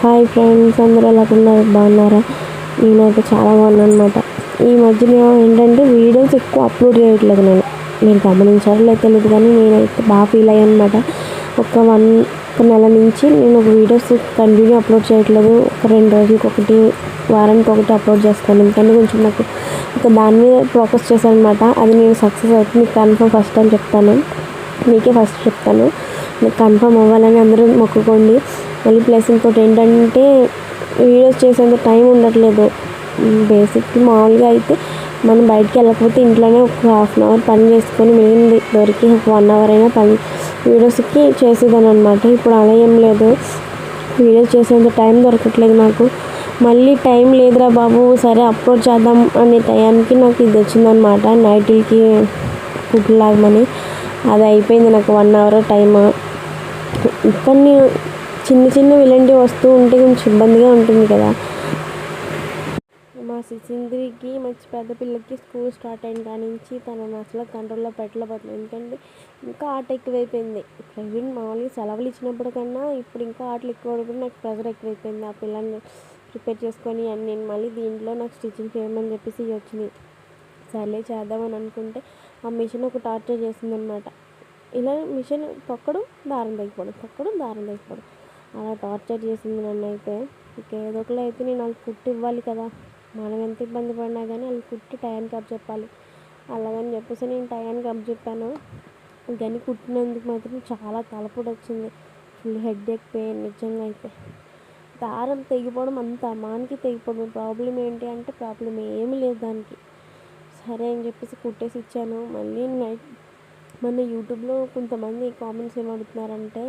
Hi friends, అందరూ ఎలా ఉన్నారు? బాగున్నారా? నేనైతే చాలా బాగున్నాను అనమాట. ఈ మధ్యన ఏంటంటే వీడియోస్ ఎక్కువ అప్లోడ్ చేయట్లేదు. మీరు గమనించారో లేదో తెలియదు, కానీ నేనైతే బాగా ఫీల్ అయ్యాను అనమాట. ఒక నెల నుంచి నేను ఒక వీడియోస్ కంటిన్యూ అప్లోడ్ చేయట్లేదు. ఒక 2 రోజులకి ఒకటి, వారానికి ఒకటి అప్లోడ్ చేస్తాను. ఎందుకంటే కొంచెం నాకు దాని మీద ఫోకస్ చేశాను అనమాట. అది నేను సక్సెస్ అవుతుంది కన్ఫర్మ్. ఫస్ట్ టైం చెప్తాను, మీకే ఫస్ట్ చెప్తాను, మీకు కన్ఫర్మ్ అవ్వాలని అందరూ మొక్కుకోండి. మళ్ళీ ప్లస్ ఇంకోటి ఏంటంటే వీడియోస్ చేసేంత టైం ఉండట్లేదు. బేసిక్ మామూలుగా అయితే మనం బయటికి వెళ్ళకపోతే ఇంట్లోనే ఒక ½ అన్ అవర్ పని చేసుకొని మిగిలింది దొరికి ఒక 1 అవర్ అయినా పని వీడియోస్కి చేసేదాన్ని అనమాట. ఇప్పుడు అలా ఏం లేదు, వీడియోస్ చేసేంత టైం దొరకట్లేదు నాకు. మళ్ళీ టైం లేదురా బాబు, సరే అప్లోడ్ చేద్దాం అనే టయానికి నాకు ఇది వచ్చిందనమాట, నైట్కి కుట్లు లాగమని. అది అయిపోయింది నాకు 1 అవర్ టైమ్. కొన్ని చిన్నవి ఇలాంటివి వస్తూ ఉంటే కొంచెం ఇబ్బందిగా ఉంటుంది కదా. మా సిసింద్రికి మంచి పెద్ద పిల్లకి స్కూల్ స్టార్ట్ అయిన కాడి నుంచి తనను అసలు కంట్రోల్లో పెట్టలేకపోతున్నాను. ఎందుకంటే ఇంకా ఆట ఎక్కువైపోయింది. ప్రవీణ్ మామూలుగా సెలవులు ఇచ్చినప్పుడు కన్నా ఇప్పుడు ఇంకా ఆటలు ఎక్కువ కూడా నాకు ప్రెజర్ ఎక్కువైపోయింది. ఆ పిల్లల్ని ప్రిపేర్ చేసుకొని నేను మళ్ళీ దీంట్లో నాకు స్టిచ్చింగ్ చేయమని చెప్పేసి వచ్చింది. సర్లే చేద్దామని అనుకుంటే ఆ మిషన్ ఒక టార్చర్ చేసిందనమాట. ఇలా మిషన్ తొక్కడం, దారం తెగిపోవడం అలా టార్చర్ చేసింది నన్ను. అయితే ఇక ఏదో ఒకలా అయితే నేను వాళ్ళకి కుట్టి ఇవ్వాలి కదా. మనం ఎంత ఇబ్బంది పడినా కానీ వాళ్ళకి కుట్టి టయానికి చెప్పాలి. అలాగని చెప్పేసి నేను టయానికి చెప్పాను. కానీ కుట్టినందుకు మాత్రం చాలా తలపోటు వచ్చింది. ఫుల్ హెడేక్, పెయిన్ నిజంగా. అయితే దారం తెగిపోవడం అంత మానికి తెగిపోవడం. ప్రాబ్లం ఏంటి అంటే ప్రాబ్లం ఏమీ లేదు దానికి. సరే అని చెప్పేసి కుట్టేసి ఇచ్చాను. మళ్ళీ మొన్న యూట్యూబ్లో కొంతమంది కామెంట్స్ ఏమడుగుతున్నారంటే,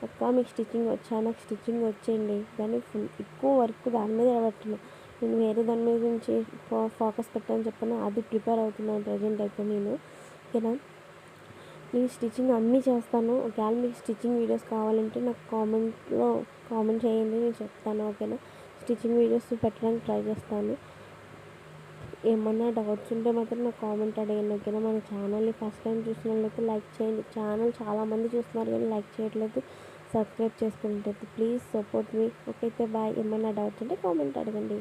అక్క మీకు స్టిచ్చింగ్ వచ్చా? నాకు స్టిచ్చింగ్ వచ్చేయండి, కానీ ఫుల్ ఎక్కువ వర్క్ దాని మీద పెట్టను. నేను వేరే దాని మీద నుంచి ఫోకస్ పెట్టని చెప్పాను. అది ప్రిపేర్ అవుతున్నాను ప్రజెంట్ అయితే నేను. ఓకేనా, నేను స్టిచ్చింగ్ అన్నీ చేస్తాను. ఒకవేళ మీకు స్టిచ్చింగ్ వీడియోస్ కావాలంటే నాకు కామెంట్ చేయండి, నేను చెప్తాను. ఓకేనా, స్టిచ్చింగ్ వీడియోస్ పెట్టడానికి ట్రై చేస్తాను. ఏమన్నా డౌట్స్ ఉంటే మాత్రం నాకు కామెంట్ అడగండి. ఓకేనా, మన ఛానల్ని ఫస్ట్ టైం చూసిన వాళ్ళైతే లైక్ చేయండి. ఛానల్ చాలామంది చూస్తున్నారు కానీ లైక్ చేయట్లేదు, సబ్స్క్రైబ్ చేసుకుంటుంది. Please support me. ఓకే అయితే బాయ్. ఏమన్నా డౌట్స్ ఉంటే కామెంట్ అడగండి.